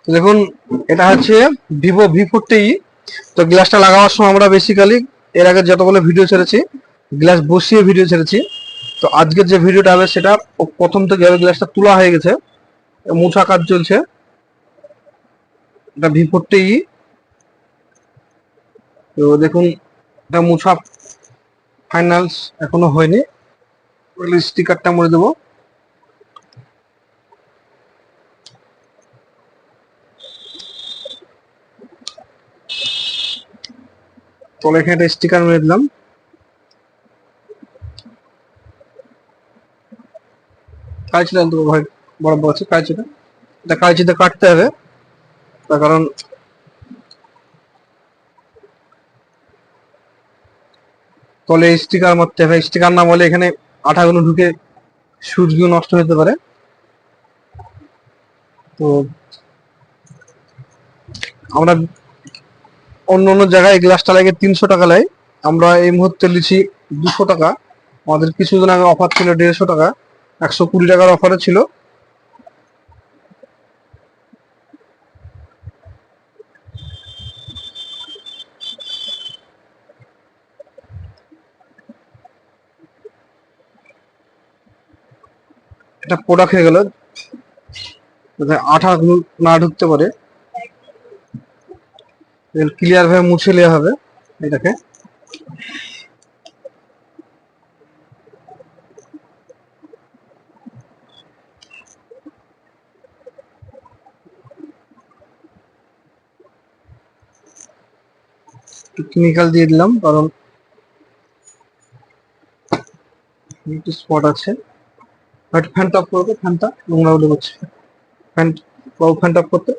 তো দেখুন, এটা হচ্ছে ভিভো V40। তো গ্লাসটা লাগাবার সময় আমরা বেসিক্যালি এর আগে যতগুলো ভিডিও ছেড়েছি গ্লাস বসিয়ে ভিডিও ছেড়েছি। তো আজকের যে ভিডিওটা হবে সেটা প্রথম থেকে হবে। গ্লাসটা তোলা হয়ে গেছে, মোছা কাজ চলছে। এটা V40। তো দেখুন, এটা মোছা ফাইনালস এখনো হয়নি, স্টিকারটা মরে দেবো। তো এখানে একটা স্টিকার মেরে দিলাম। কাঁচিটা আনতে ভাই, বরাবর আছে কাঁচিটা, এটা কাঁচিতে কাটতে হবে। তার কারণ তলে স্টিকার মারতে হবে, স্টিকার না বলে এখানে আঠাগুলো ঢুকে সুচগুলো নষ্ট হতে পারে। তো আমরা অন্য অন্য জায়গায় এই গ্লাসটা লাগে 300 টাকা লাই, আমরা এই মুহূর্তে লিছি 200 টাকা। আমাদের কিছুদিন আগে অফার ছিল 150 টাকা, 120 টাকার অফারে ছিল। এটা প্রোডাক্ট হয়ে গেল, যাতে আঠা না ঢুকতে পারে। ক্লিয়ার ভাবে মুছে নেওয়া হবে এটাকে। কেমিক্যাল দিয়ে দিলাম কারণ একটু স্পট আছে। একটু ফ্যান অফ করবে, ফ্যানটা নোংরা উঠে পড়ছে। ফ্যান, বাবু ফ্যান অফ করতে।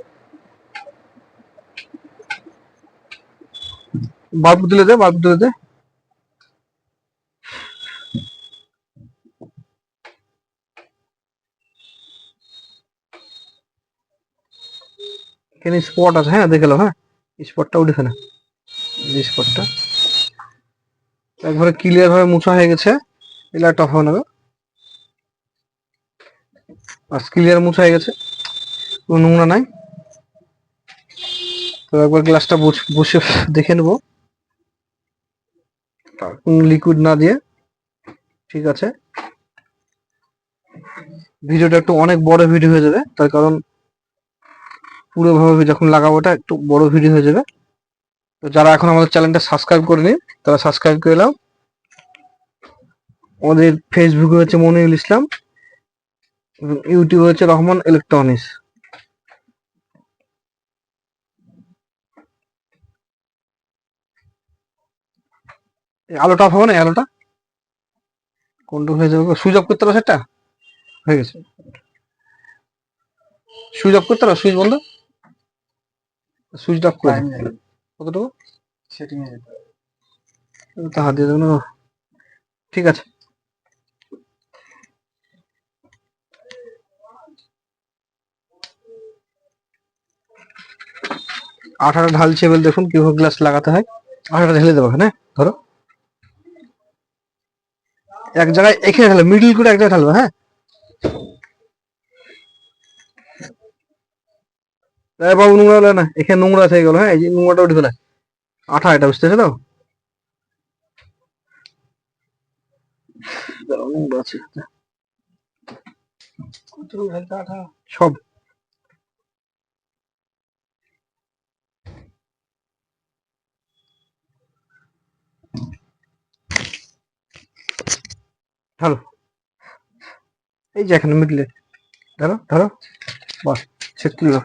বাল্ব দিলে দে, বাল্ব দিলে দে। এখানে স্পট আছে, হ্যাঁ দেখে নাও। হ্যাঁ, স্পটটা উঠেছে না, যে স্পটটা একবারে ক্লিয়ার ভাবে মুছা হয়ে গেছে। এই লাইটটা অফ হবে না, আর ক্লিয়ার মুছা হয়ে গেছে, কোনো নোংরা নাই। তো একবার গ্লাসটা বসে দেখে নেবো, লিকুইড না দিয়ে। ঠিক আছে, ভিডিওটা একটু অনেক বড় ভিডিও হয়ে যাবে, তার কারণ পুরোভাবে যখন লাগাবো ওটা একটু বড় ভিডিও হয়ে যাবে। তো যারা এখন আমাদের চ্যানেলটা সাবস্ক্রাইব করেনি তারা সাবস্ক্রাইব করে নাও। আমাদের ফেসবুকে হচ্ছে মনিরুল ইসলাম, ইউটিউবে হচ্ছে রহমান ইলেকট্রনিক্স। আলোটা অফ হবে না, আলোটা কোনটা হয়ে যাবে, সুইচ অফ করতে পারো সেটা হয়ে গেছে। সুইচ অফ করতে পারো, সুইচ বন্ধ, সুইচ অফ করে কতটুকু সেটিং এ তো হাত দিয়ে দেবো না। ঠিক আছে, আঠাটা ঢালছে এবার দেখুন কিভাবে গ্লাস লাগাতে হয়। আঠাটা ঢেলে দেবো, হ্যাঁ ধরো এক জায়গায়, এখানে ঢালো, মিডিল করে এক জায়গায় ঢালবে। হ্যাঁ, বাবু নোংরা হলে না, এখানে নোংরা থেকে গেল। হ্যাঁ, এই যে নোংরাটা উঠে ফেলে আঠা, এটা বুঝতেছে তো, নোংরা আছে সব। ঢালো, এই যে এখানে মিডলে ধরো ধরো, বাস সেট তুলে দাও।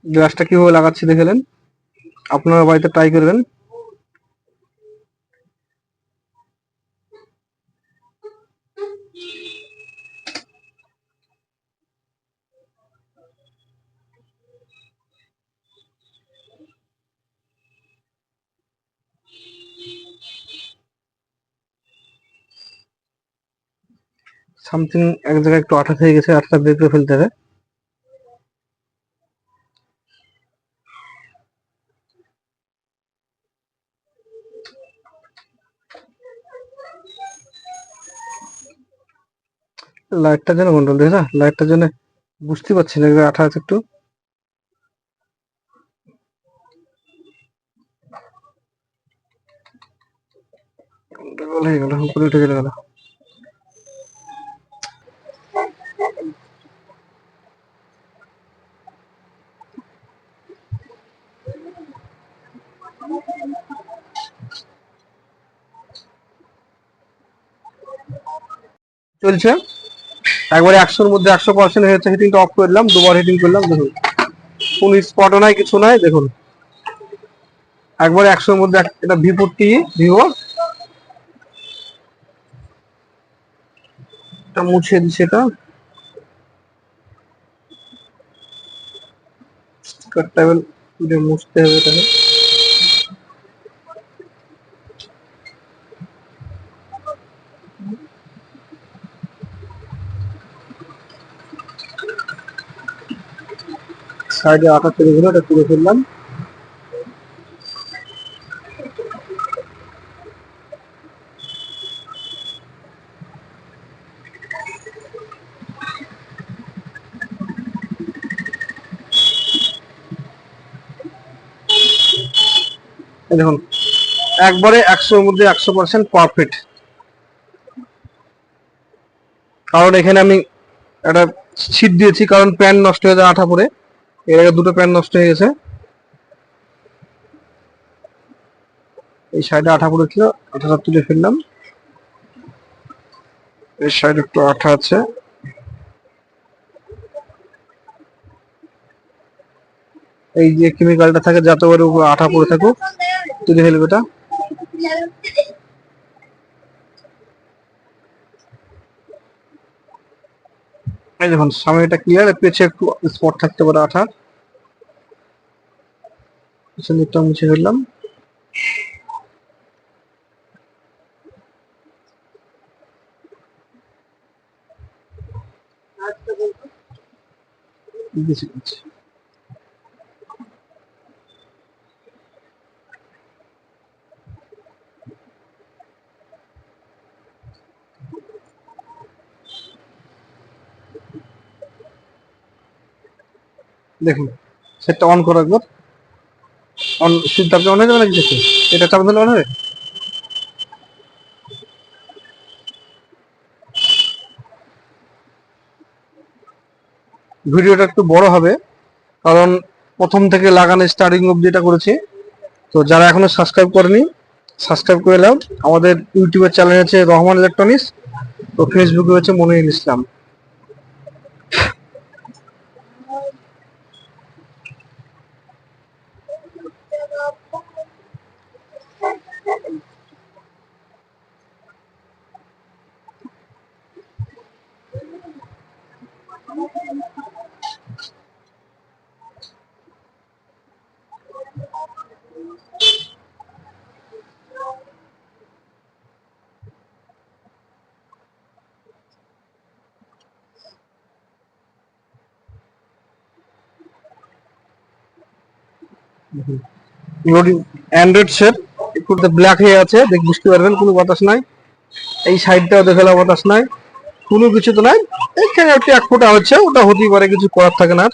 গ্লাসটা কিভাবে লাগাচ্ছি দেখলেন, আপনারা বাড়িতে ট্রাই করবেন। সামথিং এক জায়গায় একটু আঠা থেকে গেছে, আঠাটা বের করে ফেলতে হবে। লাইটটা যেন কন্ট্রোল দেখে না, লাইটটার জন্য বুঝতে পারছি না, আঠা আছে একটু। হয়ে গেল, উপরে উঠে চলে গেল। চলছে একবারে 100-র মধ্যে 100% হয়েছে। হিটিংটা অফ করলাম, দুবার হিটিং করলাম, দেখুন কোন স্পটও নাই, কিছু নাই। দেখুন একবারে 100-র মধ্যে। এটা V40 ভিভো, এটা মুছে দিচ্ছে, এটা কাটটাবেল মুছতে হবে এটাকে। সাইডে আঠা তৈরি হলো, এটা তুলে ফেললাম। দেখুন একবারে 100-র মধ্যে 100% পারফেক্ট। কারণ এখানে আমি একটা ছিট দিয়েছি, কারণ প্যান নষ্ট হয়ে যায় আঠা পরে। এর আগে দুটো প্যান নষ্ট হয়ে গেছে। এই সাইডে আঠা পড়েছিল, আঠাটা তুলে ফেললাম। এই সাইডে একটু আঠা আছে, এই যে কেমিক্যালটা থাকে যাতে করে উপরে আঠা পড়ে থাকুক, তুলে ফেলবে এটা। এই দেখুন সামনেটা ক্লিয়ার, পেছে একটু স্পট থাকতে পারে আঠা, পেছনেরটা মুছে ফেললাম। দেখুন সেটটা অন করো একবার, অন সুইচ চাপলে অন হয়ে যাবে নাকি দেখে, এটা চাপ দিলে অন হবে। ভিডিওটা একটু বড় হবে, কারণ প্রথম থেকে লাগানো স্টার্টিং অবধি যেটা করেছি। তো যারা এখনো সাবস্ক্রাইব করেনি, সাবস্ক্রাইব করে নাও। আমাদের ইউটিউবের চ্যানেল আছে রহমান ইলেকট্রনিক্স, তো ফেসবুকে হচ্ছে মনিরুল ইসলাম। লোডিং অ্যান্ড্রয়েড সেট, একটু ব্ল্যাক হয়ে আছে, দেখ বুঝতে পারবেন কোনো বাতাস নাই। এই সাইডটাও দেখালো বাতাস নাই, কোনো কিছু তো নাই। এখানে একটু এক ফোঁটা হচ্ছে, ওটা হতেই পারে, কিছু করার থাকে না।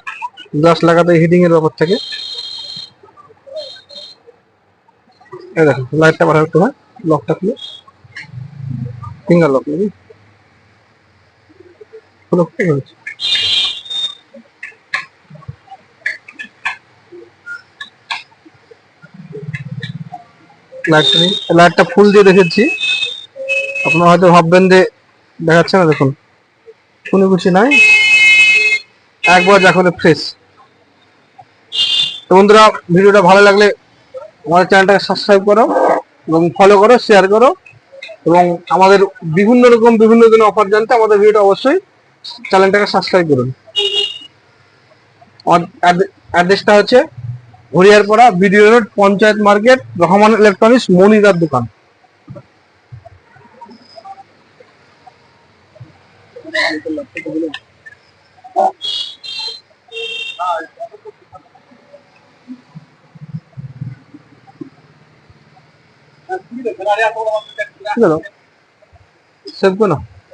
গ্লাস লাগাতে হিটিং এর ব্যাপার থাকে। এই দেখো লাইটটা বাড়াতে একটু হয়, লকটা খুলে, ফিঙ্গার লক নাকি খুলে ঠিক আছে। লাইটটা ফুল দিয়ে দেখেছি, আপনারা হয়তো ভাববেন যে দেখাচ্ছে না। দেখুন কোনো কিছু নাই, একবার দেখলে ফ্রেশ। তো বন্ধুরা ভিডিওটা ভালো লাগলে আমাদের চ্যানেলটাকে সাবস্ক্রাইব করো এবং ফলো করো, শেয়ার করো, এবং আমাদের বিভিন্ন রকম বিভিন্ন দিনের অফার জানতে আমাদের ভিডিওটা অবশ্যই চ্যানেলটাকে সাবস্ক্রাইব করুন। আমার অ্যাড্রেসটা হচ্ছে Hariyarpara, BDO road, panchayat market, Rahman electronics, মনিরার দোকান। সেভ করো।